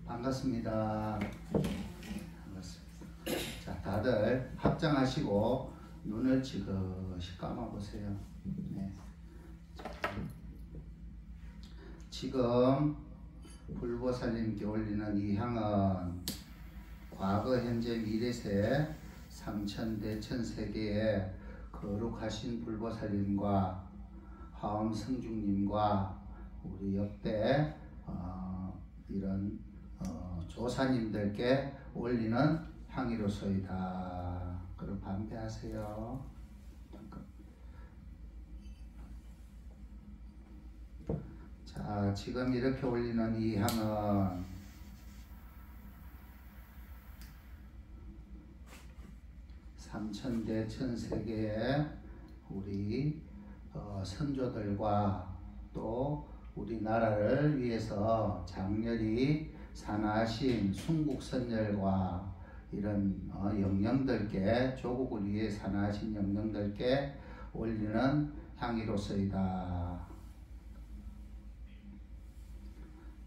반갑습니다. 자, 다들 합장하시고 눈을 지그시 감아보세요. 네. 지금 불보살님께 올리는 이 향은 과거, 현재, 미래세 삼천대천세계의 거룩하신 불보살님과 화엄성중님과 우리 역대 이런 조사님들께 올리는 향이로소이다. 그럼 반배하세요. 자, 지금 이렇게 올리는 이 향은 삼천대천세계의 우리 선조들과 또 우리나라를 위해서 장렬히 산하신 순국선열과 이런 영령들께, 조국을 위해 산하신 영령들께 올리는 향이로소이다.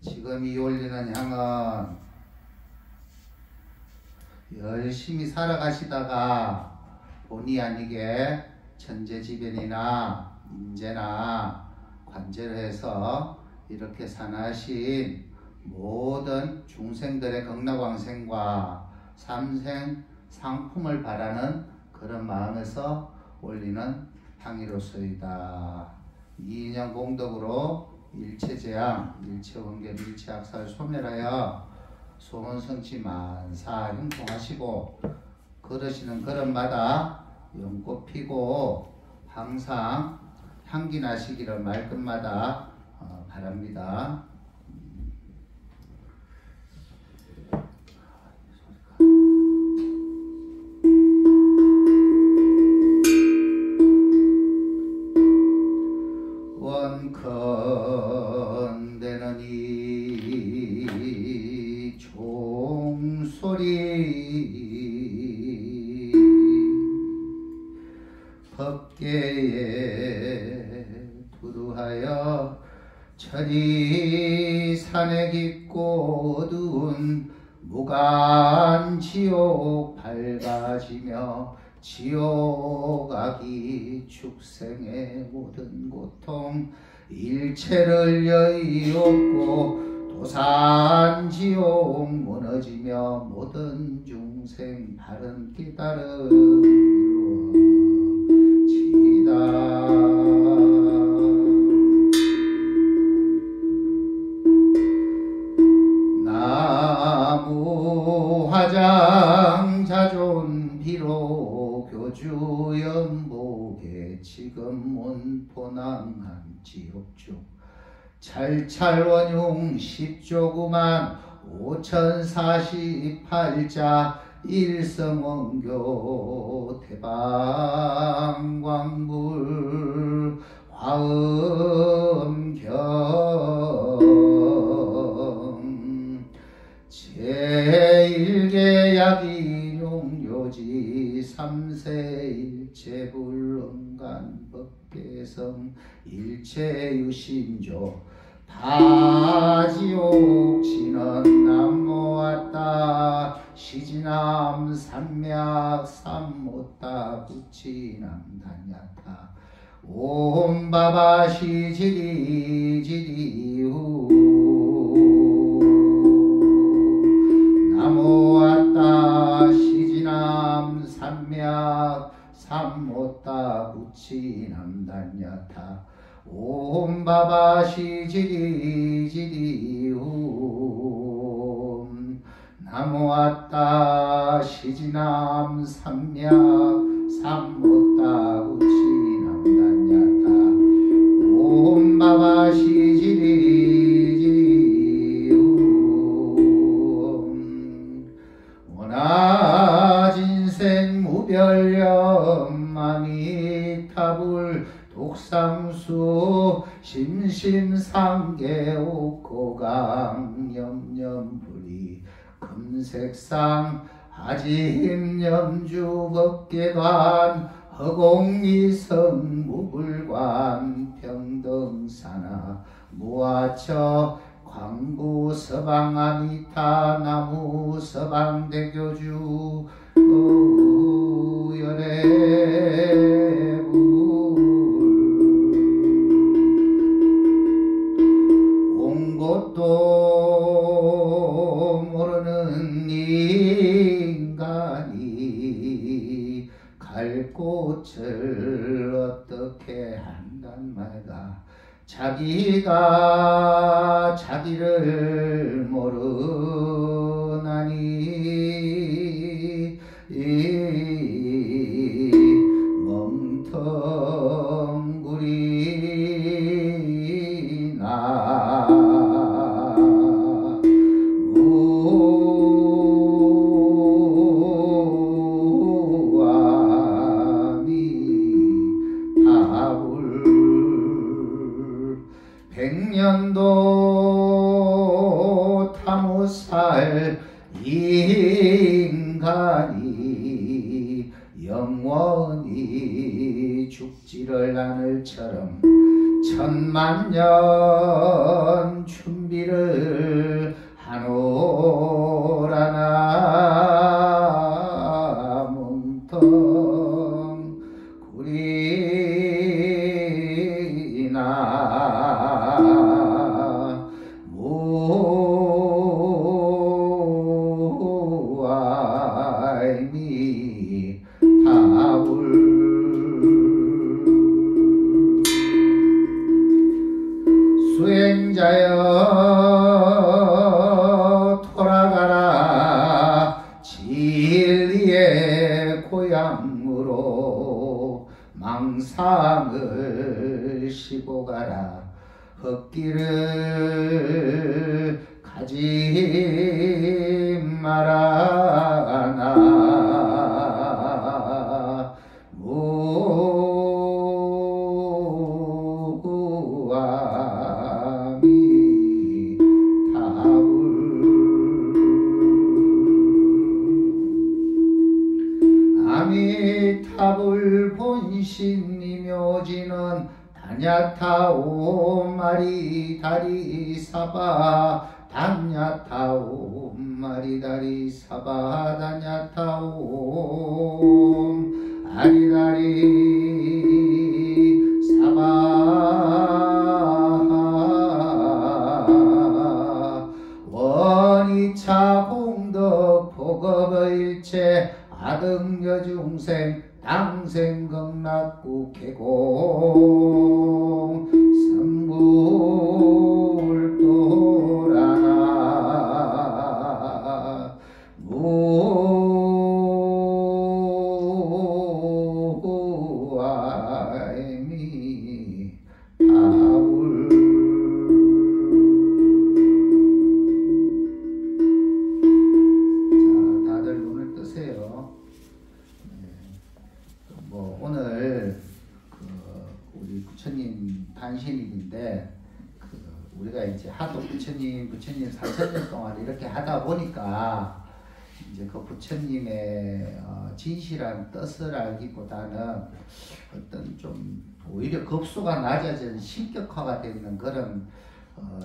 지금 이 올리는 향은 열심히 살아가시다가 본의 아니게 천재지변이나 인재나 관제를 해서 이렇게 산하신 모든 중생들의 극락왕생과 삼생 상품을 바라는 그런 마음에서 올리는 향이로소이다. 이인영 공덕으로 일체재앙, 일체원결, 일체악살 소멸하여 소원성취 만사 형통하시고 걸으시는 걸음마다 연꽃 피고 항상 향기 나시기를 말끝마다 바랍니다. 원컨대는 이 종소리 법계에 두루하여 철이 산에 깊고 어두운 무간지옥 밝아지며 지옥악이 축생의 모든 고통 일체를 여의없고 도산지옥 무너지며 모든 중생 바른 깨달음 이루어지이다. 나무 화장 자존 비로 교주 연복에 지금 문포낭한 지옥주 찰찰원용 10조구만 5048자 일성원교 대방광불 화엄경 제1계약인용요지 3세 일체불응간 법계성 일체유심조 다지옥 진은 남모왔다 시지남 산맥 삼못다 부치남 단야타 옴바바시 지리지리후 나모왔다 시지남 산맥 삼못다 부치남 단야타 옴바바시 지리지리후 나모왔다 시지남 산맥 삼못다 부치남 단야타 옴바바시 지리지리후 상계옥고강 염염불이 금색상 하지임염주 법계관 허공이성 무불관 평등사나 무아처 광구 서방아미타 나무 서방대교주 열애불 온 곳도 모르는 인간이 갈 곳을 어떻게 한단 말가 자기가 자기를 모르나니 멍텅구리나 백년도 타무살 인간이 영원히 죽지를 않을처럼 천만년 준비를 하노라나 뭉텅구리나 무아이미 타불 수행자여 돌아가라 진리의 고향으로 망상을 쉬고 가라 헛길을 가지 마라나 무아미 타불 아미타불 본신이 묘지는 다냐타오 마리 다리 사바 다냐타오 마리 다리 사바 다냐타오 아리다리 사바 원이차 공덕 복업의일체 아등여중생 당생극락구 개공 삼불도라나 무아이미 타불 자 다들 눈을 뜨세요. 뭐 오늘 우리 부처님 단신일인데 우리가 이제 하도 부처님 4,000년 동안 이렇게 하다 보니까 이제 그 부처님의 진실한 뜻을 알기보다는 어떤 좀 오히려 급수가 낮아진 신격화가 되는 그런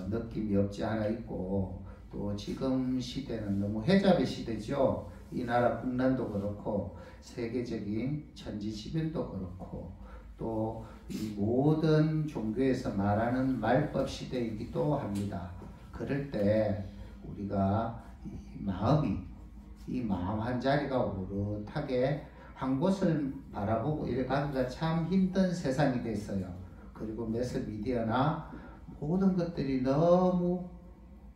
느낌이 없지 않아 있고 또 지금 시대는 너무 회잡의 시대죠. 이 나라 국난도 그렇고 세계적인 천지지변도 그렇고 또 이 모든 종교에서 말하는 말법 시대이기도 합니다. 그럴 때 우리가 이 마음 한 자리가 오롯하게 한 곳을 바라보고 이렇게 가기가 참 힘든 세상이 됐어요. 그리고 매스미디어나 모든 것들이 너무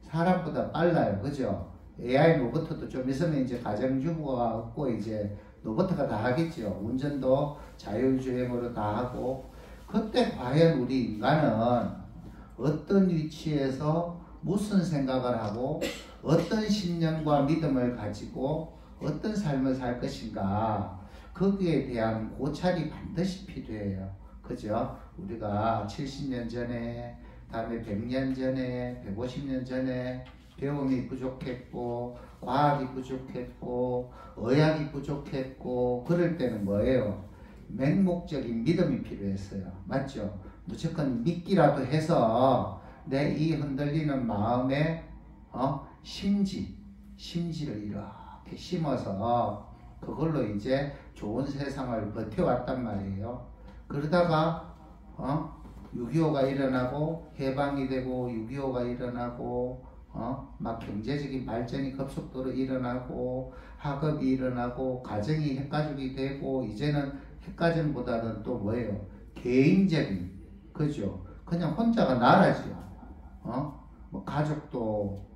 사람보다 빨라요. 그죠? AI 로봇도 좀 있으면 이제 가정주부가 없고 이제 로봇가 다 하겠죠. 운전도 자율주행으로 다 하고 그때 과연 우리 인간은 어떤 위치에서 무슨 생각을 하고 어떤 신념과 믿음을 가지고 어떤 삶을 살 것인가 거기에 대한 고찰이 반드시 필요해요. 그죠? 우리가 70년 전에 다음에 100년 전에, 150년 전에 배움이 부족했고, 과학이 부족했고, 의학이 부족했고, 그럴 때는 뭐예요? 맹목적인 믿음이 필요했어요. 맞죠? 무조건 믿기라도 해서 내 이 흔들리는 마음에 심지를 이렇게 심어서 그걸로 이제 좋은 세상을 버텨왔단 말이에요. 그러다가 6.25가 일어나고 해방이 되고 6.25가 일어나고 막 경제적인 발전이 급속도로 일어나고 학업이 일어나고 가정이 핵가족이 되고 이제는 핵가정보다는 또 뭐예요? 개인적인, 그죠? 그냥 혼자가 나라죠. 뭐 가족도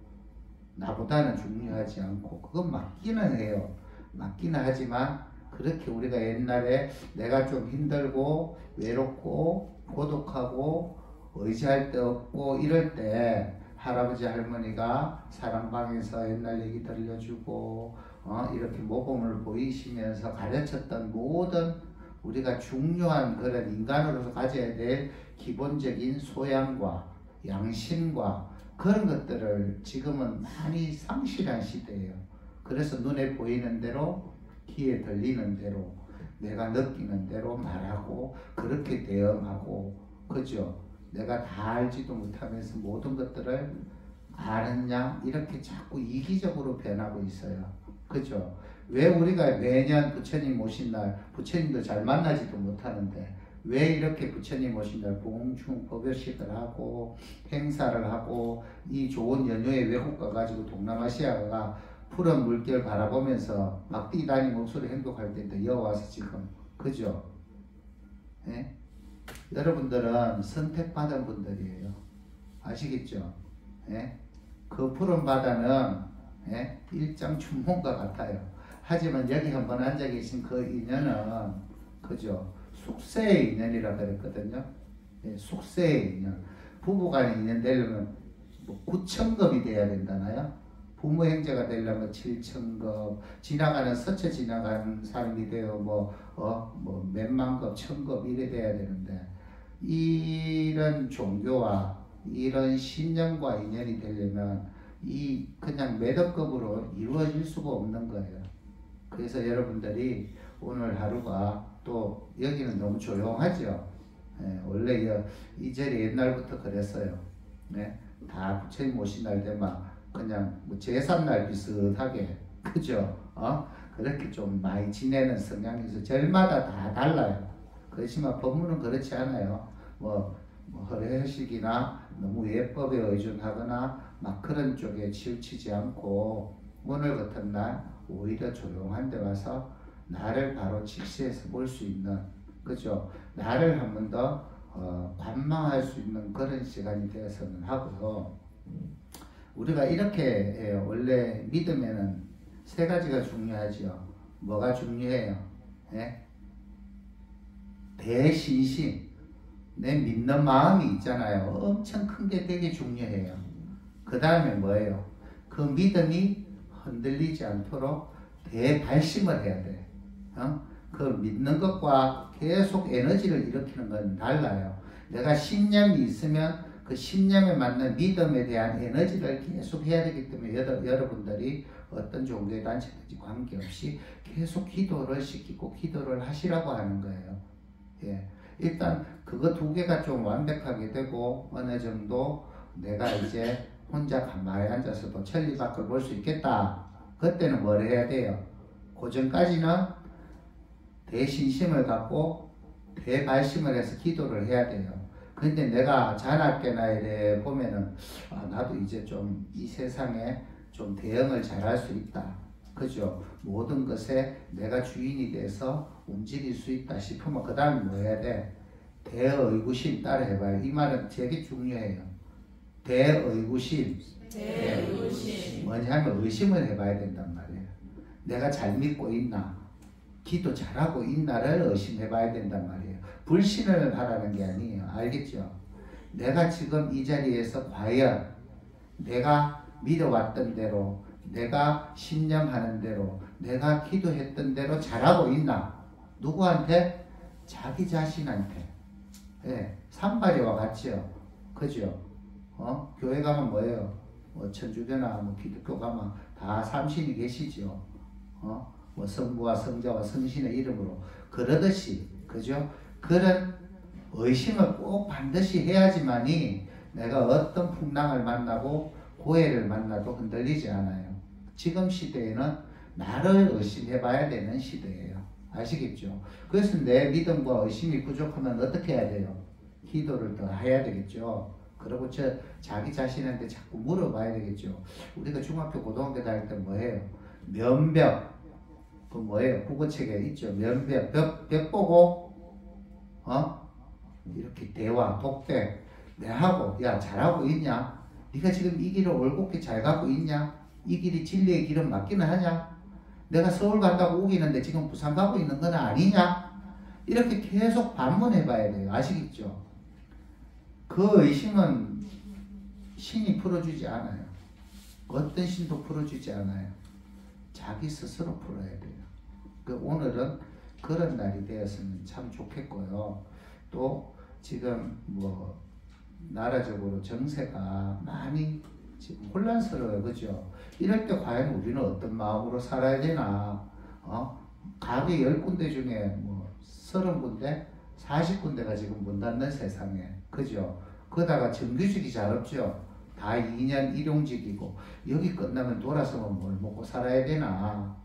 나보다는 중요하지 않고 그건 맞기는 해요. 맞기는 하지만 그렇게 우리가 옛날에 내가 좀 힘들고 외롭고 고독하고 의지할 데 없고 이럴 때 할아버지 할머니가 사랑방에서 옛날 얘기 들려주고 이렇게 모범을 보이시면서 가르쳤던 모든 우리가 중요한 그런 인간으로서 가져야 될 기본적인 소양과 양심과 그런 것들을 지금은 많이 상실한 시대예요. 그래서 눈에 보이는 대로 귀에 들리는 대로 내가 느끼는 대로 말하고 그렇게 대응하고, 그죠? 내가 다 알지도 못하면서 모든 것들을 아는 양 이렇게 자꾸 이기적으로 변하고 있어요. 그죠? 왜 우리가 매년 부처님 오신 날 부처님도 잘 만나지도 못하는데 왜 이렇게 부처님 오신 날 봉중 법요식을 하고 행사를 하고 이 좋은 연휴에 외국 가가지고 동남아시아가 푸른 물결 바라보면서 막 뛰다니고 목소리 행복할 텐데 여와서 지금, 그죠? 예? 여러분들은 선택받은 분들이에요. 아시겠죠? 예? 그 푸른 바다는 일장 춘몽과 같아요. 하지만 여기 한번 앉아 계신 그 인연은, 그죠? 숙세의 인연이라 그랬거든요. 예, 숙세의 인연. 부부간의 인연 되려면 뭐 9천급이 돼야 된다나요? 부모 형제가 되려면 7천급, 스쳐 지나가는 사람이 되어 뭐 몇만 급, 1000급 이래 돼야 되는데, 이런 종교와 이런 신념과 인연이 되려면 이 그냥 매덕급으로 이루어질 수가 없는 거예요. 그래서 여러분들이 오늘 하루가 또 여기는 너무 조용하죠. 예, 원래 이 자리 옛날부터 그랬어요. 네? 다 부처님 오신 날 되면 그냥 뭐 제삿날 비슷하게, 그죠? 그렇게 좀 많이 지내는 성향이 있어요. 절마다 다 달라요. 그렇지만 법문은 그렇지 않아요. 뭐 허례식이나 너무 예법에 의존하거나 막 그런 쪽에 치우치지 않고 오늘 같은 날 오히려 조용한 데 와서 나를 바로 직시해서 볼 수 있는, 그죠? 나를 한 번 더 관망할 수 있는 그런 시간이 되어서는 하고요. 우리가 이렇게 원래 믿음에는 세 가지가 중요하죠. 뭐가 중요해요? 예? 대신심, 내 믿는 마음이 있잖아요. 엄청 큰 게 되게 중요해요. 그 다음에 뭐예요? 그 믿음이 흔들리지 않도록 대발심을 해야 돼. 그 믿는 것과 계속 에너지를 일으키는 건 달라요. 내가 신념이 있으면 그 신념에 맞는 믿음에 대한 에너지를 계속 해야 되기 때문에 여러분들이 어떤 종교의 단체든지 관계없이 계속 기도를 시키고 기도를 하시라고 하는 거예요. 예. 일단 그거 두 개가 좀 완벽하게 되고 어느 정도 내가 이제 혼자 가만히 앉아서도 천리 밖을 볼 수 있겠다. 그때는 뭘 해야 돼요? 그 전까지는 대신심을 갖고 대발심을 해서 기도를 해야 돼요. 근데 내가 자나깨나 이래 보면은 나도 이제 좀 이 세상에 좀 대응을 잘할 수 있다. 그죠? 모든 것에 내가 주인이 돼서 움직일 수 있다 싶으면 그 다음에 뭐 해야 돼? 대의구심 따라 해봐요. 이 말은 되게 중요해요. 대의구심. 뭐냐면 의심을 해봐야 된단 말이에요. 내가 잘 믿고 있나? 기도 잘하고 있나를 의심해봐야 된단 말이에요. 불신을 하라는 게 아니에요. 알겠죠? 내가 지금 이 자리에서 과연 내가 믿어왔던 대로, 내가 신념하는 대로, 내가 기도했던 대로 잘하고 있나? 누구한테? 자기 자신한테. 예, 산발이와 같죠? 그죠? 교회 가면 뭐예요? 뭐 천주교나 뭐 기독교 가면 다 삼신이 계시죠. 뭐 성부와 성자와 성신의 이름으로 그러듯이, 그죠? 그런 의심을 꼭 반드시 해야지만이 내가 어떤 풍랑을 만나고 고해를 만나도 흔들리지 않아요. 지금 시대에는 나를 의심해 봐야 되는 시대예요. 아시겠죠? 그래서 내 믿음과 의심이 부족하면 어떻게 해야 돼요? 기도를 더 해야 되겠죠. 그리고 자기 자신한테 자꾸 물어봐야 되겠죠. 우리가 중학교 고등학교 다닐 때 뭐해요? 면벽, 그 뭐예요? 국어책에 있죠. 면벽, 벽 보고 이렇게 대화, 독백 내하고, 야 잘하고 있냐? 네가 지금 이 길을 올곧게 잘 가고 있냐? 이 길이 진리의 길은 맞기는 하냐? 내가 서울 간다고 우기는데 지금 부산 가고 있는 건 아니냐? 이렇게 계속 반문해 봐야 돼요. 아시겠죠? 그 의심은 신이 풀어주지 않아요. 어떤 신도 풀어주지 않아요. 자기 스스로 풀어야 돼요. 오늘은 그런 날이 되었으면 참 좋겠고요. 또 지금 뭐 나라적으로 정세가 많이 지금 혼란스러워요. 그죠? 이럴 때 과연 우리는 어떤 마음으로 살아야 되나? 가게 10군데 중에 뭐 30군데, 40군데가 지금 문 닫는 세상에, 그죠? 그러다가 정규직이 잘 없죠? 다 2년 일용직이고, 여기 끝나면 돌아서면 뭘 먹고 살아야 되나?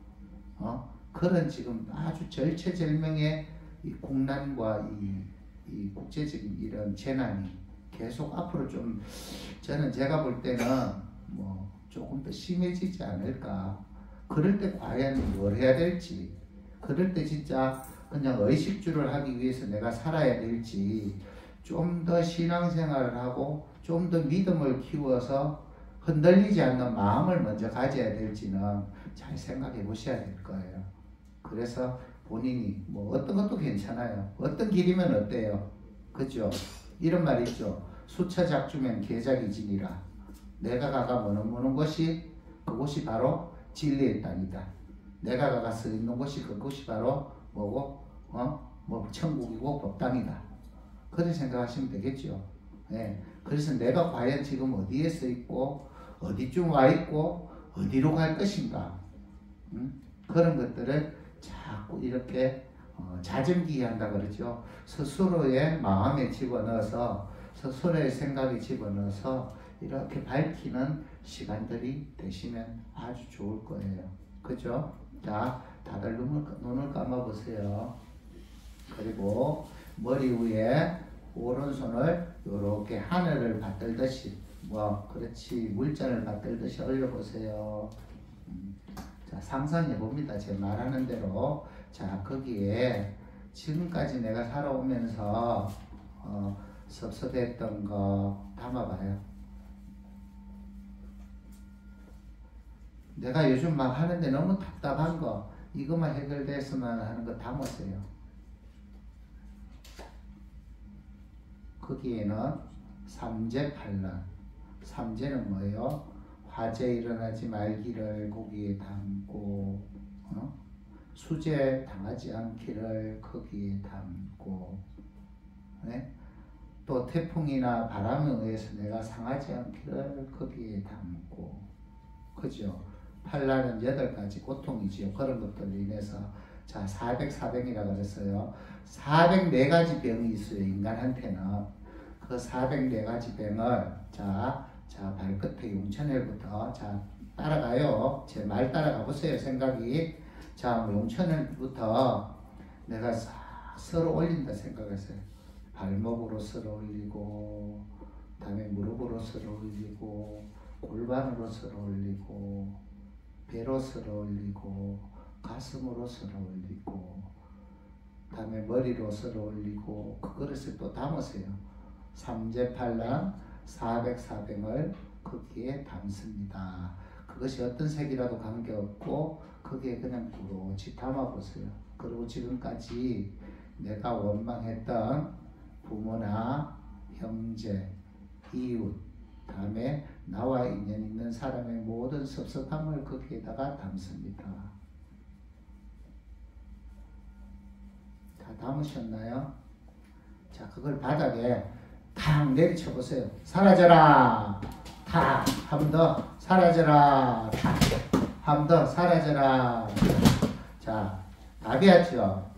그런 지금 아주 절체절명의 이 국난과 이 국제적인 이런 재난이 계속 앞으로 좀, 저는 제가 볼 때는 뭐 조금 더 심해지지 않을까. 그럴 때 과연 뭘 해야 될지, 그럴 때 진짜 그냥 의식주를 하기 위해서 내가 살아야 될지, 좀 더 신앙생활을 하고 좀 더 믿음을 키워서 흔들리지 않는 마음을 먼저 가져야 될지는 잘 생각해 보셔야 될 거예요. 그래서 본인이 뭐 어떤 것도 괜찮아요. 어떤 길이면 어때요? 그죠? 이런 말 있죠. 수처작주면 계작이지니라. 내가 가가 머는 곳이, 그곳이 바로 진리의 땅이다. 내가 가가 서 있는 곳이, 그곳이 바로 뭐고? 뭐 천국이고 법당이다. 그렇게 생각하시면 되겠죠. 네. 그래서 내가 과연 지금 어디에 서 있고 어디쯤 와 있고 어디로 갈 것인가, 그런 것들을 자꾸 이렇게 자정기한다 그러죠. 스스로의 마음에 집어넣어서, 스스로의 생각에 집어넣어서 이렇게 밝히는 시간들이 되시면 아주 좋을 거예요. 그죠? 자, 다들 눈을 감아보세요. 그리고 머리 위에 오른손을 이렇게 하늘을 받들듯이, 그렇지, 물잔을 받들듯이 올려보세요. 자, 상상해 봅니다. 제 말하는 대로. 자, 거기에 지금까지 내가 살아오면서 섭섭했던 거 담아봐요. 내가 요즘 막 하는데 너무 답답한 거, 이것만 해결됐으면 하는 거 담으세요. 거기에는 삼재팔란, 삼재는 뭐예요? 화재 일어나지 말기를 거기에 담고, 수재 당하지 않기를 거기에 담고, 네? 또 태풍이나 바람에 의해서 내가 상하지 않기를 거기에 담고, 그죠? 팔란은 8가지 고통이지요. 그런 것들로 인해서. 자, 400이라고 그랬어요. 404가지 병이 있어요, 인간한테는. 그 404가지 병을, 자, 발끝에 용천혈부터, 자, 따라가요. 제 말 따라가 보세요, 생각이. 자, 용천혈부터 내가 싹 쓸어 올린다 생각했어요. 발목으로 쓸어 올리고, 다음에 무릎으로 쓸어 올리고, 골반으로 쓸어 올리고, 배로 쓸어 올리고, 가슴으로 쓸어 올리고, 다음에 머리로 쓸어 올리고, 그것을 또 담으세요. 삼재팔란 404병을 거기에 담습니다. 그것이 어떤 색이라도 관계없고 거기에 그냥 부러지 담아보세요. 그리고 지금까지 내가 원망했던 부모나 형제, 이웃, 다음에 나와 인연 있는 사람의 모든 섭섭함을 거기에다가 담습니다. 다 담으셨나요? 자, 그걸 바닥에 탁 내리쳐 보세요. 사라져라. 탁. 한 번 더. 사라져라. 탁. 한 번 더. 사라져라. 자, 답이 왔죠?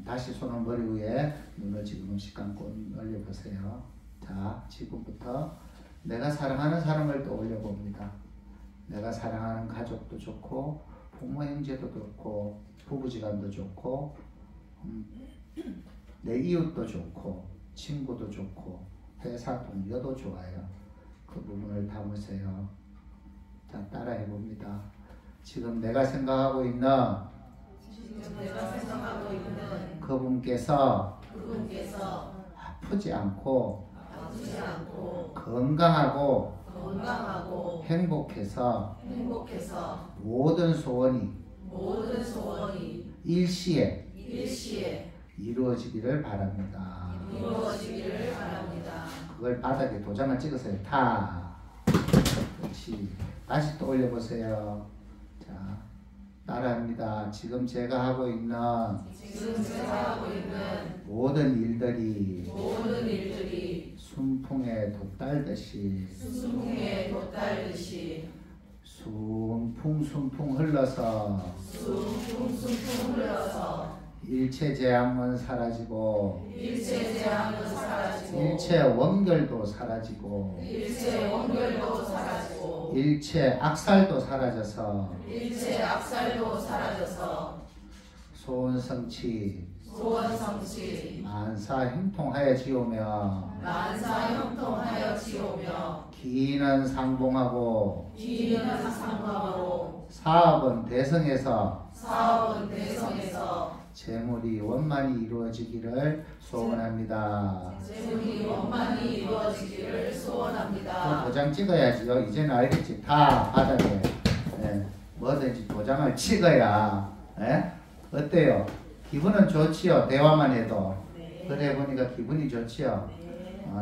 다시 손을 머리 위에 눈을 지금씩 감고 올려보세요. 자, 지금부터 내가 사랑하는 사람을 떠올려 봅니다. 내가 사랑하는 가족도 좋고 부모 형제도 좋고 부부지간도 좋고 내 이웃도 좋고 친구도 좋고 회사 동료도 좋아요. 그 부분을 담으세요. 자, 따라해 봅니다. 지금 내가 생각하고 있는 그분께서 아프지 않고 건강하고 행복해서 모든 소원이 일시에 이루어지기를 바랍니다. 그걸 바닥에 도장을 찍으세요. 타. 그렇지. 다시 또 올려보세요. 자, 따라합니다. 지금 제가 하고 있는 모든 일들이 순풍에 돋달듯이 순풍 흘러서 일체 재앙은 사라지고 일체 원결도 사라지고 일체 악살도 사라져서 소원성취 만사 형통하여 지오며 기인은 상봉하고 사업은 대성해서 재물이 원만히 이루어지기를 소원합니다. 또 도장 찍어야지요. 이제는 알겠지. 다 바닥에 뭐든지 도장을 찍어야 어때요? 기분은 좋지요. 대화만 해도. 그래 보니까 기분이 좋지요.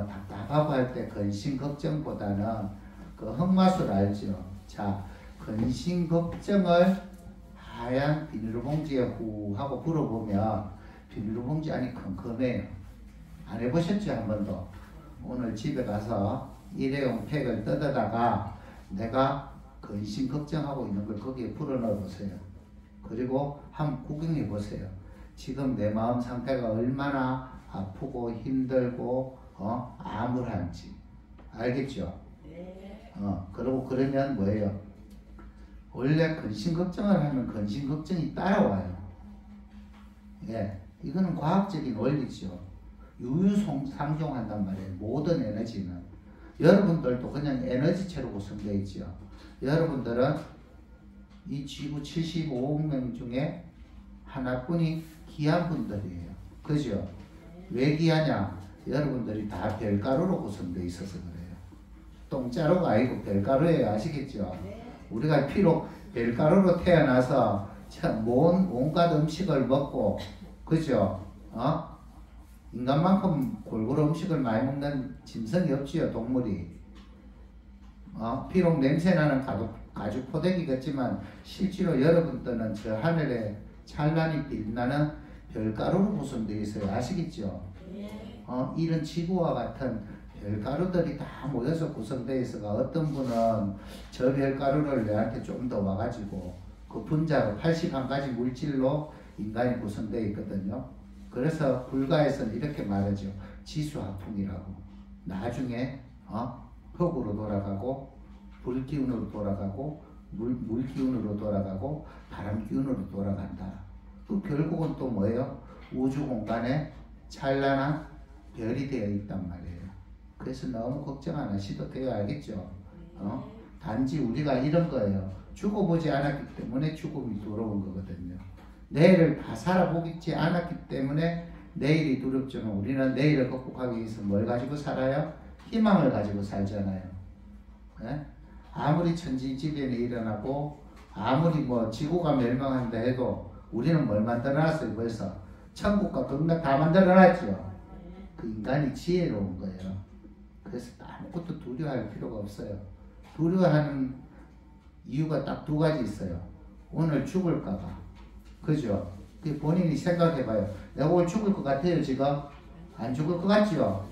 답답하고 할 때 근심 걱정보다는 그 흑마술 알죠? 자, 근심 걱정을 하얀 비닐봉지에 후 하고 불어보면 비닐봉지 안이 컴컴해요. 안 해보셨죠? 한 번도? 오늘 집에 가서 일회용 팩을 뜯어다가 내가 근심 걱정하고 있는 걸 거기에 불어넣어 보세요. 그리고 한번 구경해 보세요. 지금 내 마음 상태가 얼마나 아프고 힘들고 암울한지 알겠죠? 그러고 그러면 뭐예요? 원래 근심 걱정을 하면 근심 걱정이 따라와요. 이거는 과학적인 원리죠. 유유상종한단 말이에요. 모든 에너지는. 여러분들도 그냥 에너지체로 구성되어 있죠. 여러분들은 이 지구 75억 명 중에 하나뿐이 귀한 분들이에요. 그죠? 왜 귀하냐? 여러분들이 다 별가루로 구성되어 있어서 그래요. 똥자루가 아니고 별가루예요. 아시겠죠? 우리가 비록 별가루로 태어나서 참 온갖 음식을 먹고 그죠? 인간만큼 골고루 음식을 많이 먹는 짐승이 없지요. 동물이. 비록 냄새나는 가죽 포대기 같지만 실제로 여러분들은 저 하늘에 찬란히 빛나는 별가루로 구성되어 있어요. 아시겠죠? 이런 지구와 같은 별가루들이 다 모여서 구성되어 있어가 어떤 분은 저 별가루를 내한테 좀 더 와가지고 그 분자로 81가지 물질로 인간이 구성되어 있거든요. 그래서 불가에서는 이렇게 말하죠. 지수화풍이라고. 나중에 흙으로 돌아가고 불기운으로 돌아가고 물기운으로 돌아가고 바람기운으로 돌아간다. 그 결국은 또 뭐예요? 우주 공간에 찬란한 별이 되어 있단 말이에요. 그래서 너무 걱정 안 하셔도 돼요. 알겠죠? 단지 우리가 이런 거예요. 죽어보지 않았기 때문에 죽음이 두려운 거거든요. 내일을 다 살아보지 않았기 때문에 내일이 두렵지만 우리는 내일을 극복하기 위해서 뭘 가지고 살아요? 희망을 가지고 살잖아요. 아무리 천지지변이 일어나고 아무리 지구가 멸망한다 해도 우리는 뭘 만들어놨어요? 벌써 천국과 극락 다 만들어놨죠. 그 인간이 지혜로운 거예요. 그래서 아무것도 두려워할 필요가 없어요. 두려워하는 이유가 딱 두 가지 있어요. 오늘 죽을까봐. 그죠? 본인이 생각해봐요. 내가 오늘 죽을 것 같아요, 지금? 안 죽을 것 같죠?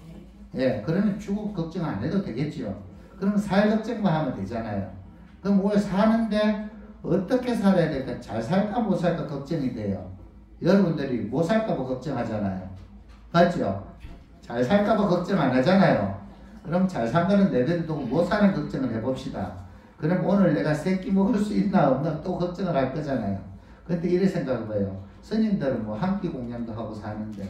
예, 그러면 죽을 걱정 안 해도 되겠죠. 그럼 살 걱정만 하면 되잖아요. 그럼 오늘 사는데 어떻게 살아야 될까? 잘 살까 못 살까 걱정이 돼요. 여러분들이 못 살까 봐 걱정하잖아요. 맞죠? 잘 살까 봐 걱정 안 하잖아요. 그럼 잘 산 거는 내버려두고 못 사는 걱정을 해봅시다. 그럼 오늘 내가 세끼 먹을 수 있나 없나 또 걱정을 할 거잖아요. 근데 이래 생각해봐요. 스님들은 뭐 한 끼 공양도 하고 사는데,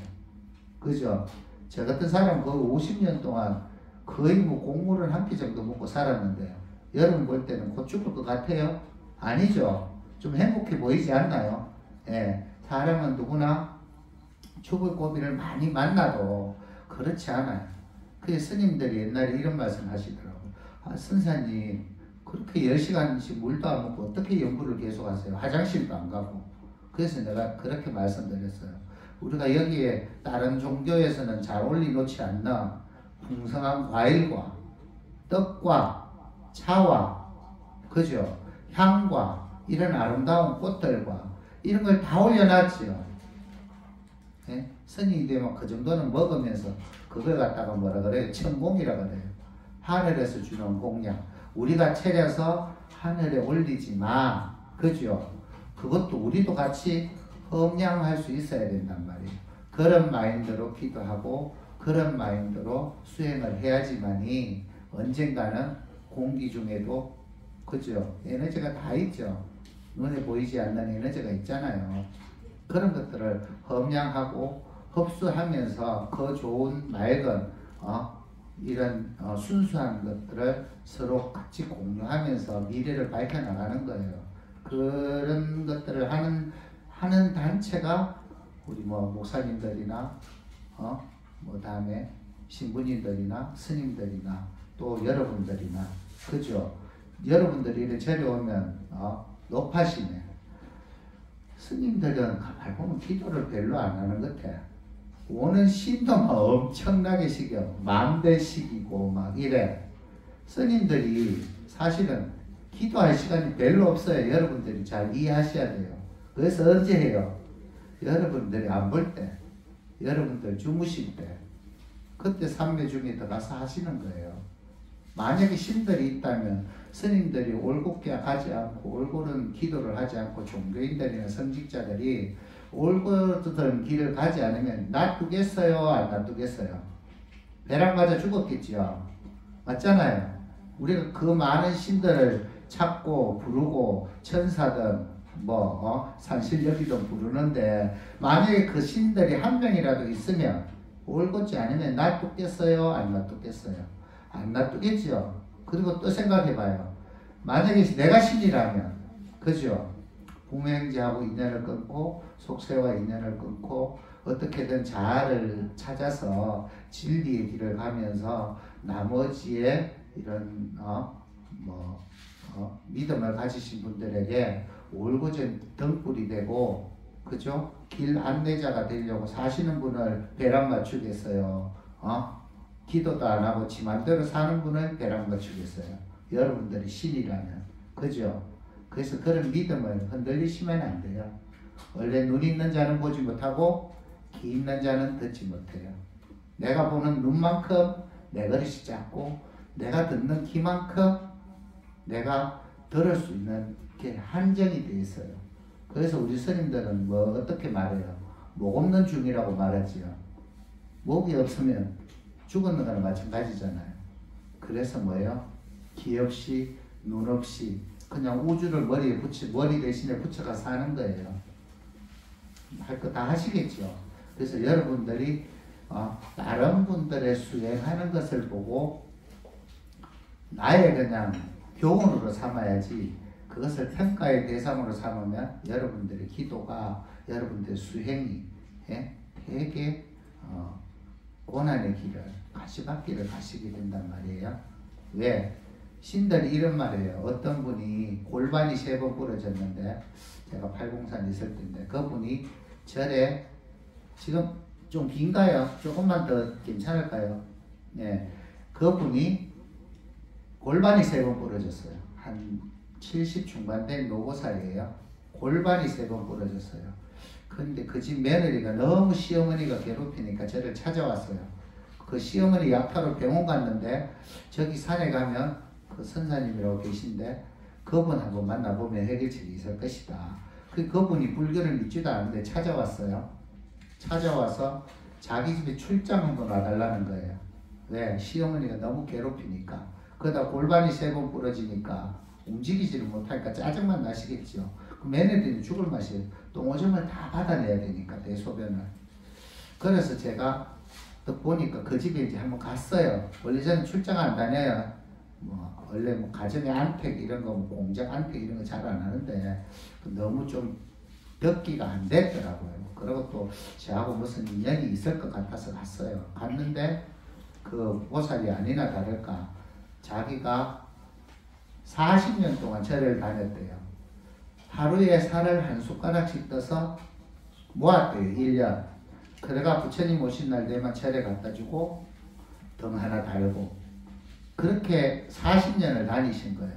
그죠? 저 같은 사람 거의 50년 동안 거의 뭐 곡물을 한 끼 정도 먹고 살았는데, 여러분 볼 때는 곧 죽을 것 같아요? 아니죠. 좀 행복해 보이지 않나요? 예. 사람은 누구나 죽을 고비를 많이 만나도 그렇지 않아요. 그래서 스님들이 옛날에 이런 말씀 하시더라고요. 아, 선사님, 그렇게 10시간씩 물도 안 먹고 어떻게 연구를 계속 하세요? 화장실도 안 가고. 그래서 내가 그렇게 말씀드렸어요. 우리가 여기에 다른 종교에서는 잘 올려놓지 않는 풍성한 과일과 떡과 차와, 그죠? 향과 이런 아름다운 꽃들과 이런 걸 다 올려놨지요. 예? 스님이 되면 그 정도는 먹으면서 그걸 갖다가 뭐라 그래요? 천공이라 그래요. 하늘에서 주는 공양. 우리가 차려서 하늘에 올리지 마. 그죠? 그것도 우리도 같이 험양할 수 있어야 된단 말이에요. 그런 마인드로 기도하고 그런 마인드로 수행을 해야지만이 언젠가는 공기 중에도, 그죠? 에너지가 다 있죠. 눈에 보이지 않는 에너지가 있잖아요. 그런 것들을 험양하고 흡수하면서 그 좋은 맑은 이런 순수한 것들을 서로 같이 공유하면서 미래를 밝혀나가는 거예요. 그런 것들을 하는 단체가 우리 뭐 목사님들이나 뭐 다음에 신부님들이나 스님들이나 또 여러분들이나, 그죠? 여러분들이 이렇게 절에 오면 높아시네. 스님들은 가만히 보면 기도를 별로 안 하는 것 같아. 오는 신도만 엄청나게 시켜. 만배 시키고 막 이래. 스님들이 사실은 기도할 시간이 별로 없어요. 여러분들이 잘 이해하셔야 돼요. 그래서 언제 해요? 여러분들이 안 볼 때, 여러분들 주무실 때, 그때 삼매 중에 들어가서 하시는 거예요. 만약에 신들이 있다면 스님들이 올곧게 가지 않고, 올곧은 기도를 하지 않고 종교인들이나 성직자들이 올곧은 길을 가지 않으면 놔두겠어요? 안 놔두겠어요? 배랑 맞아 죽었겠지요. 맞잖아요. 우리가 그 많은 신들을 찾고 부르고 천사든 산신령이든 부르는데, 만약에 그 신들이 한 명이라도 있으면 올곧지 않으면 놔두겠어요? 안 놔두겠어요? 안 놔두겠죠. 그리고 또 생각해봐요. 만약에 내가 신이라면, 그죠? 부모행제하고 인연을 끊고 속세와 인연을 끊고 어떻게든 자아를 찾아서 진리의 길을 가면서 나머지의 이런 믿음을 가지신 분들에게 올곧은 등불이 되고, 그죠? 길 안내자가 되려고 사시는 분을 배랑 맞추겠어요. 기도도 안 하고 지 맘대로 사는 분을 배랑 맞추겠어요. 여러분들이 신이라면. 그죠? 그래서 그런 믿음을 흔들리시면 안 돼요. 원래 눈 있는 자는 보지 못하고 귀 있는 자는 듣지 못해요. 내가 보는 눈만큼 내 그릇이 작고, 내가 듣는 귀만큼 내가 들을 수 있는 게 한정이 돼 있어요. 그래서 우리 스님들은 어떻게 말해요? 목 없는 중이라고 말하지요. 목이 없으면 죽었는 거나 마찬가지잖아요. 그래서 뭐예요? 귀 없이 눈 없이 그냥 우주를 머리 대신에 붙여가 사는 거예요. 할 거 다 하시겠죠. 그래서 여러분들이 다른 분들의 수행하는 것을 보고 나의 그냥 교훈으로 삼아야지, 그것을 평가의 대상으로 삼으면 여러분들의 기도가, 여러분들의 수행이 되게 고난의 길을, 가시밭길을 가시게 된단 말이에요. 왜? 신들이 이런 말이에요. 어떤 분이 골반이 3번 부러졌는데, 제가 팔공산 있을 때인데, 그분이 절에, 지금 좀 긴가요? 조금만 더 괜찮을까요? 네. 그분이 골반이 3번 부러졌어요. 한 70 중반된 노보살이에요. 골반이 3번 부러졌어요. 근데 그 집 며느리가 너무 시어머니가 괴롭히니까 저를 찾아왔어요. 그 시어머니 약타로 병원 갔는데 저기 산에 가면 그 선사님이라고 계신데 그분 한번 만나보면 해결책이 있을 것이다. 그분이 불교를 믿지도 않는데 찾아왔어요. 찾아와서 자기 집에 출장 한번 와달라는 거예요. 왜? 시어머니가 너무 괴롭히니까. 그러다 골반이 3번 부러지니까 움직이지를 못하니까 짜증만 나시겠죠. 그 며느리는 죽을 맛이에요. 똥오줌을 다 받아내야 되니까 대소변을. 그래서 제가 또 보니까 그 집에 이제 한번 갔어요. 원래 저는 출장 안 다녀요. 원래 가정의 안택 이런 거, 공장 안택 이런 거 잘 안 하는데 너무 좀 듣기가 안 됐더라고요. 그리고 또 저하고 무슨 인연이 있을 것 같아서 갔어요. 갔는데 그 보살이 아니나 다를까 자기가 40년 동안 절을 다녔대요. 하루에 살을 한 숟가락씩 떠서 모았대요. 1년. 그래가 부처님 오신 날 되면 절에 갖다 주고 등 하나 달고 그렇게 40년을 다니신 거예요.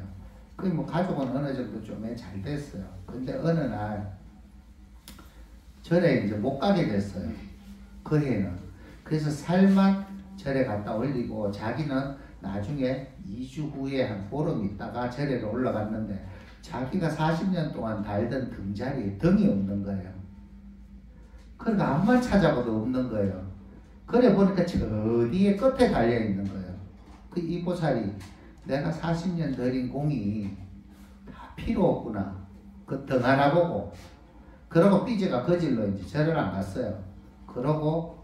그 가족은 어느 정도 좀 잘 됐어요. 근데 어느 날 절에 이제 못 가게 됐어요. 그 해는. 그래서 살만 절에 갖다 올리고 자기는 나중에 2주 후에 한 보름 있다가 절에 올라갔는데 자기가 40년 동안 달던 등자리에 등이 없는 거예요. 그러니까 암만 찾아봐도 없는 거예요. 그래 보니까 저 뒤에 끝에 달려있는 거예요. 그 이보살이 내가 40년 들인 공이 다 필요 없구나. 그 등 하나 보고. 그러고 삐져가 거질러 이제 절을 안 갔어요. 그러고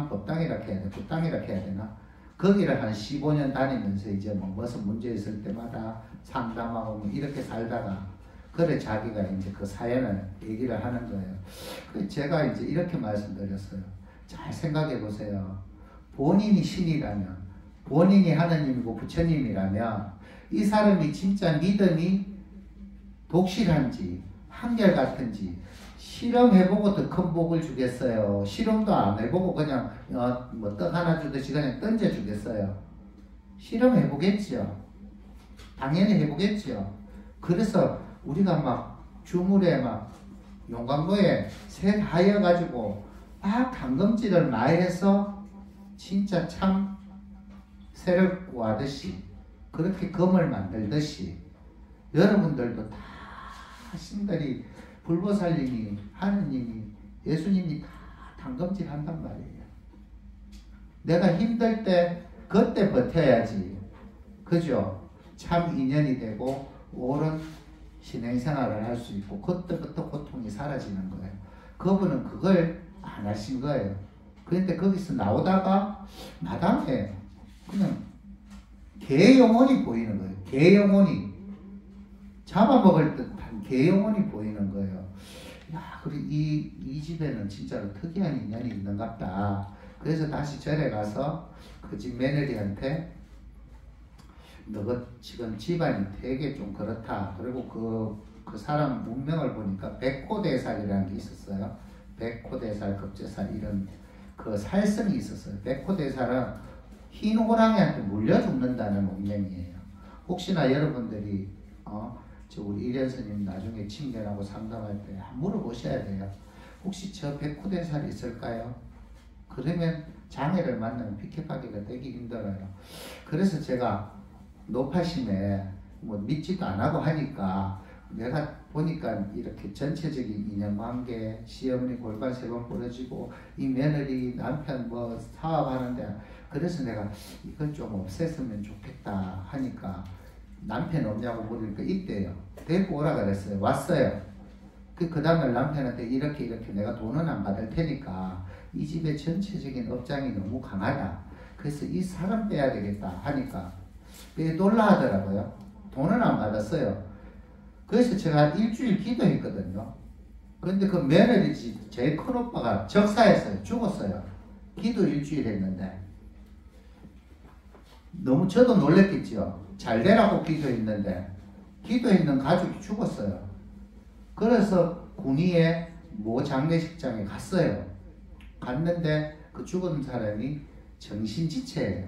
법당이라 해야 돼. 법당이라 해야 되나? 거기를 한 15년 다니면서 이제 무슨 문제 있을 때마다 상담하고 이렇게 살다가 그래 자기가 이제 그 사연을 얘기를 하는 거예요. 제가 이제 이렇게 말씀드렸어요. 잘 생각해 보세요. 본인이 신이라면, 본인이 하느님이고 부처님이라면 이 사람이 진짜 믿음이 독실한지 한결같은지 실험해보고 더 큰 복을 주겠어요. 실험도 안 해보고 그냥 떡 하나 주듯이 그냥 던져주겠어요. 실험해보겠죠. 당연히 해보겠죠. 그래서 우리가 막 주물에 막 용광로에 새 하여가지고 막 담금질을 많이 해서 진짜 참 새를 구하듯이 그렇게 금을 만들듯이 여러분들도 다 신들이 불보살님이 하느님이 예수님이 다 담금질 한단 말이에요. 내가 힘들 때 그때 버텨야지. 그죠? 참 인연이 되고 옳은 신행생활을 할 수 있고 그때부터 고통이 사라지는 거예요. 그분은 그걸 안 하신 거예요. 그런데 거기서 나오다가 마당에 그냥 개 영혼이 보이는 거예요. 개 영혼이 잡아먹을 듯한 개 영혼이 보이는 거예요. 야, 그리고 이 집에는 진짜로 특이한 인연이 있는 것 같다. 그래서 다시 절에 가서 그 집 며느리한테 너가 지금 집안이 되게 좀 그렇다. 그리고 그 사람 문명을 보니까 백호대살이라는 게 있었어요. 백호대살, 급제살 이런 그 살성이 있었어요. 백호대살은 흰 호랑이한테 물려 죽는다는 문명이에요. 혹시나 여러분들이 우리 일현 스님 나중에 친견하고 상담할 때 물어보셔야 돼요. 혹시 저 백호대살이 있을까요? 그러면 장애를 만나면 피켓하기가 되게 힘들어요. 그래서 제가 노파심에 믿지도 안 하고 하니까 내가 보니까 이렇게 전체적인 인연관계, 시어머니 골반 3번 부러지고 이 며느리 남편 사업하는데 그래서 내가 이걸 좀 없앴으면 좋겠다 하니까 남편 없냐고 물으니까 있대요. 데리고 오라 그랬어요. 왔어요. 그 다음날 남편한테 이렇게 내가 돈은 안 받을 테니까 이 집의 전체적인 업장이 너무 강하다. 그래서 이 사람 빼야 되겠다 하니까 빼돌라 하더라고요. 돈은 안 받았어요. 그래서 제가 일주일 기도했거든요. 그런데 그 며느리 제일 큰 오빠가 적사했어요. 죽었어요. 기도 일주일 했는데 너무 저도 놀랬겠죠. 잘 되라고 기도했는데 기도했는 가족이 죽었어요. 그래서 군위의 모 장례식장에 갔어요. 갔는데 그 죽은 사람이 정신지체예요.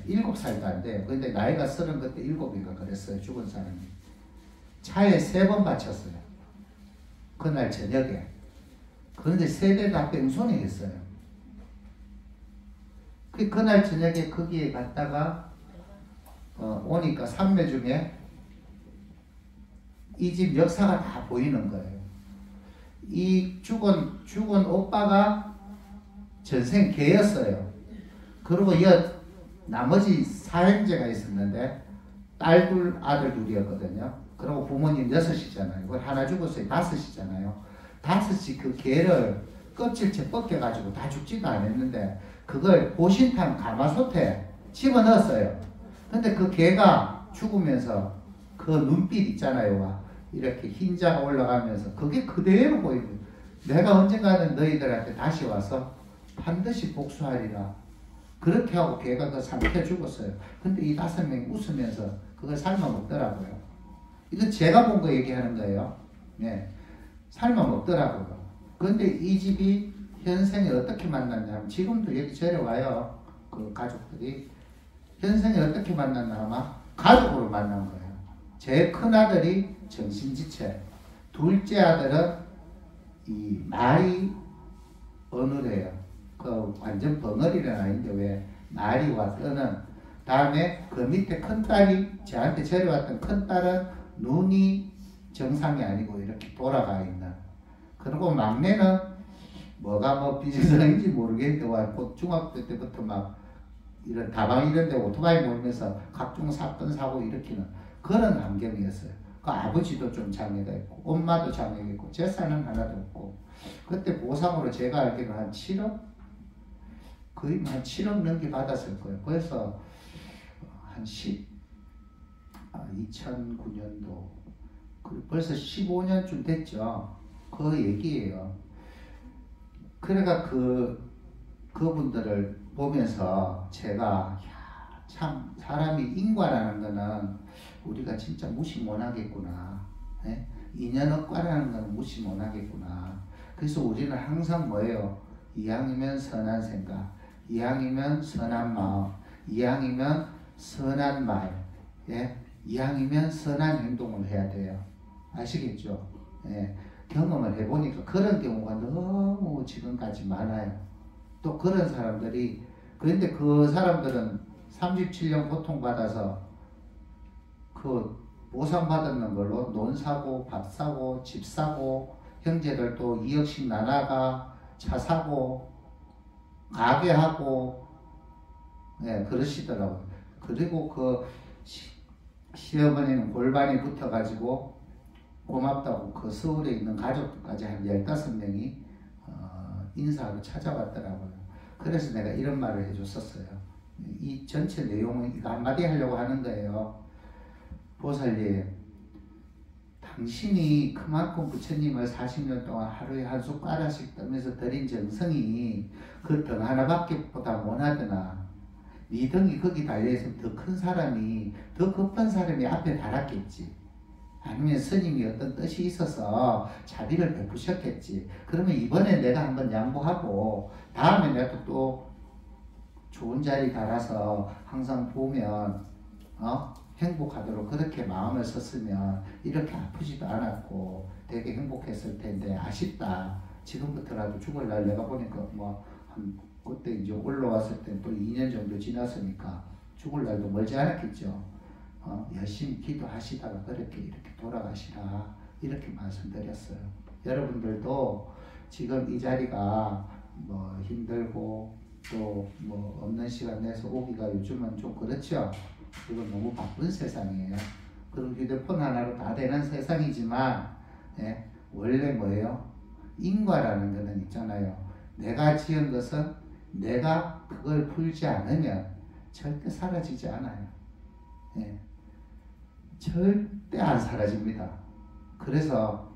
7살도 안 돼요. 근데 나이가 30 그때 7인가 그랬어요. 죽은 사람이. 차에 3번 바쳤어요. 그날 저녁에. 그런데 세대 다 뺑소니 했어요. 그날 저녁에 거기에 갔다가 오니까 삼매 중에 이 집 역사가 다 보이는 거예요. 이 죽은 오빠가 전생 개였어요. 그리고 나머지 사형제가 있었는데 딸 둘, 아들 둘이었거든요. 그리고 부모님 6이잖아요. 그걸 하나 죽었어요. 5이잖아요. 5이 그 개를 껍질째 벗겨가지고 다 죽지도 않았는데 그걸 보신탕 가마솥에 집어넣었어요. 근데 그 개가 죽으면서 그 눈빛 있잖아요. 이렇게 흰자가 올라가면서 그게 그대로 보이고 내가 언젠가는 너희들한테 다시 와서 반드시 복수하리라. 그렇게 하고 개가 그 삼켜 죽었어요. 근데 이 5명이 웃으면서 그걸 삶아 먹더라고요. 이건 제가 본 거 얘기하는 거예요. 네. 삶아 먹더라고요. 그런데 이 집이 현생에 어떻게 만났냐면 지금도 여기 데려와요. 그 가족들이. 현생에 어떻게 만났나 아마 가족으로 만난 거예요. 제 큰아들이 정신지체, 둘째 아들은 이 말이 어눌해요. 그 완전 벙어리는 아닌데 왜 말이와 떠는 다음에 그 밑에 큰딸이 저한테 데려왔던 큰딸은 눈이 정상이 아니고 이렇게 돌아가 있는. 그리고 막내는 뭐가 뭐 비정상인지 모르겠는데 곧 중학교 때부터 막 이런 다방 이런 데 오토바이 몰면서 각종 사건 사고 일으키는 그런 환경이었어요. 그 아버지도 좀 장애가 있고 엄마도 장애가 있고 재산은 하나도 없고 그때 보상으로 제가 알기로 한 7억? 거의 한 7억 넘게 받았을 거예요. 그래서 한 2009년도 벌써 15년쯤 됐죠. 그 얘기예요. 그러니까 그분들을 보면서 제가 참 사람이 인과라는 거는 우리가 진짜 무시 못하겠구나. 네? 인연업과라는 거는 무시 못하겠구나. 그래서 우리는 항상 뭐예요? 이왕이면 선한 생각, 이왕이면 선한 마음, 이왕이면 선한 말, 예? 이왕이면 선한 행동을 해야 돼요. 아시겠죠? 예. 경험을 해보니까 그런 경우가 너무 지금까지 많아요. 또 그런 사람들이 그런데 그 사람들은 37년 고통받아서 그 보상받았는 걸로 논 사고 밥 사고 집 사고 형제들도 2억씩 나눠가 차 사고 가게 하고 예, 그러시더라고요. 그리고 그 시어머니는 골반이 붙어가지고 고맙다고 그 서울에 있는 가족들까지 한 15명이 인사하러 찾아왔더라고요. 그래서 내가 이런 말을 해줬었어요. 이 전체 내용은 이거 한마디 하려고 하는 거예요. 보살님, 당신이 그만큼 부처님을 40년 동안 하루에 한 숟가락씩 떠면서 드린 정성이 그 등 하나밖에 보다 못하더나 네 등이 거기 달려있으면 더 큰 사람이 더 급한 사람이 앞에 달았겠지. 아니면 스님이 어떤 뜻이 있어서 자비를 베푸셨겠지. 그러면 이번에 내가 한번 양보하고 다음에 내가 또 좋은 자리 달아서 항상 보면 행복하도록 그렇게 마음을 썼으면 이렇게 아프지도 않았고 되게 행복했을 텐데 아쉽다. 지금부터라도 죽을 날 내가 보니까 그때 이제 올라왔을 때 또 2년 정도 지났으니까 죽을 날도 멀지 않았겠죠. 열심히 기도하시다가 이렇게 돌아가시라 이렇게 말씀드렸어요. 여러분들도 지금 이 자리가 힘들고 또 없는 시간 내서 오기가 요즘은 좀 그렇죠. 그리고 너무 바쁜 세상이에요. 그리고 휴대폰 하나로 다 되는 세상이지만 원래 뭐예요? 인과라는 거는 있잖아요. 내가 지은 것은 내가 그걸 풀지 않으면 절대 사라지지 않아요. 절대 안 사라집니다. 그래서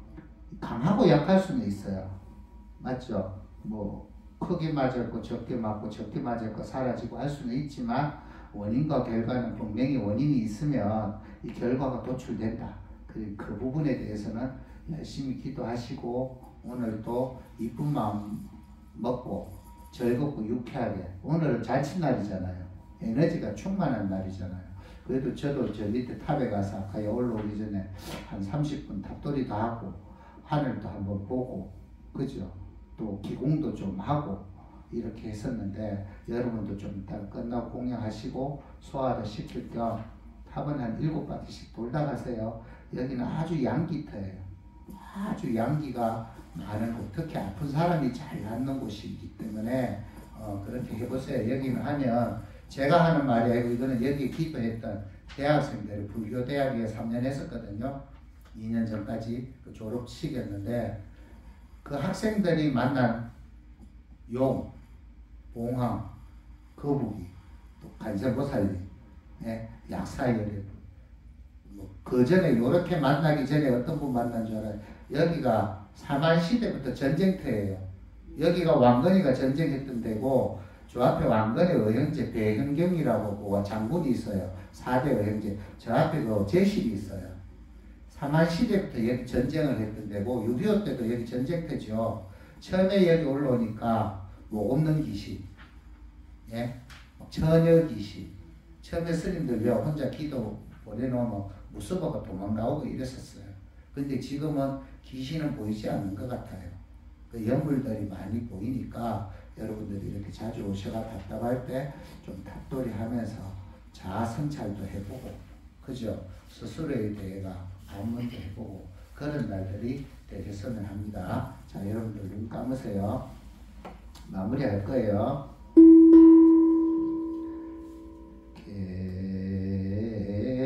강하고 약할 수는 있어요. 맞죠? 크게 맞을 거 적게 맞고 적게 맞을 거 사라지고 할 수는 있지만 원인과 결과는 분명히 원인이 있으면 이 결과가 도출된다. 그 부분에 대해서는 열심히 기도하시고 오늘도 이쁜 마음 먹고 즐겁고 유쾌하게 오늘은 잔칫날이잖아요. 에너지가 충만한 날이잖아요. 그래도 저도 저 밑에 탑에 가서 아까 올라오기 전에 한 30분 탑돌이도 하고 하늘도 한번 보고 그죠? 또 기공도 좀 하고 이렇게 했었는데 여러분도 좀 일단 끝나고 공양하시고 소화를 시킬 겸 탑은 한 7바퀴씩 돌다 가세요. 여기는 아주 양기터예요. 아주 양기가 많은 곳, 특히 아픈 사람이 잘 낫는 곳이기 때문에 그렇게 해보세요. 여기는 하면 제가 하는 말이 아니고 이거는 여기 기도했던 대학생들이 불교대학에 3년 했었거든요. 2년 전까지 그 졸업식이었는데 그 학생들이 만난 용, 봉황, 거북이, 또 간세보살님, 약사열애, 그 전에 이렇게 만나기 전에 어떤 분 만난 줄 알아요? 여기가 사만시대부터 전쟁터예요. 여기가 왕건이가 전쟁했던 데고 저 앞에 왕건의 의형제 배현경이라고 그 장군이 있어요. 4대 의형제. 저 앞에 그 제실이 있어요. 사만시대부터 여기 전쟁을 했던 데고 6.25 때도 여기 전쟁터죠. 처음에 여기 올라오니까 목 없는 귀신, 처녀 귀신. 처음에 스님들요 혼자 기도 보내놓으면 무서워가 도망나오고 이랬었어요. 근데 지금은 귀신은 보이지 않는 것 같아요. 그 연물들이 많이 보이니까 여러분들이 이렇게 자주 오셔가 답답할 때 좀 탑돌이 하면서 자아 성찰도 해보고, 그죠? 스스로에 대해가 안문도 해보고 그런 날들이 되겠으면 합니다. 자, 여러분들 눈 감으세요. 마무리할 거예요.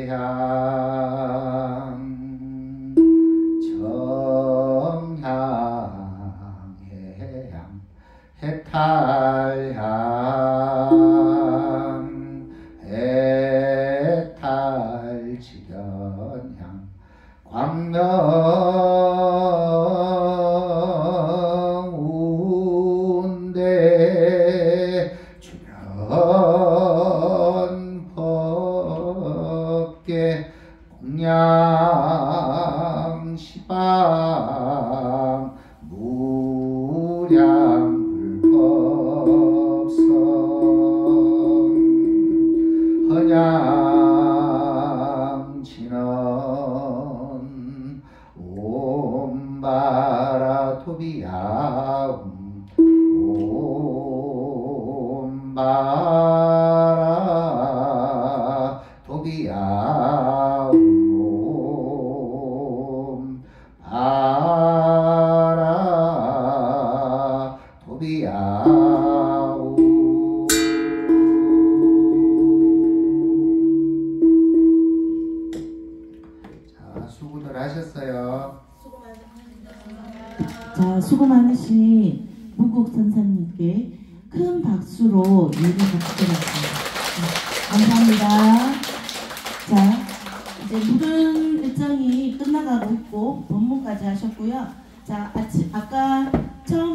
해양 정향 해양 해탈향 해탈지견향 광명운대 주변 법계 공양 시방 무량 불법성 헌양 진원 옴바라 토비야움 옴바라 토비야움 옴바라 토비야움. 자, 수고들 하셨어요. 자, 수고 많으신 무국 선사님께 큰 박수로 예를 부탁드리겠습니다. 감사합니다. 자, 이제 모든 일정이 끝나가고 있고 법문까지 하셨고요. 자, 아까 처음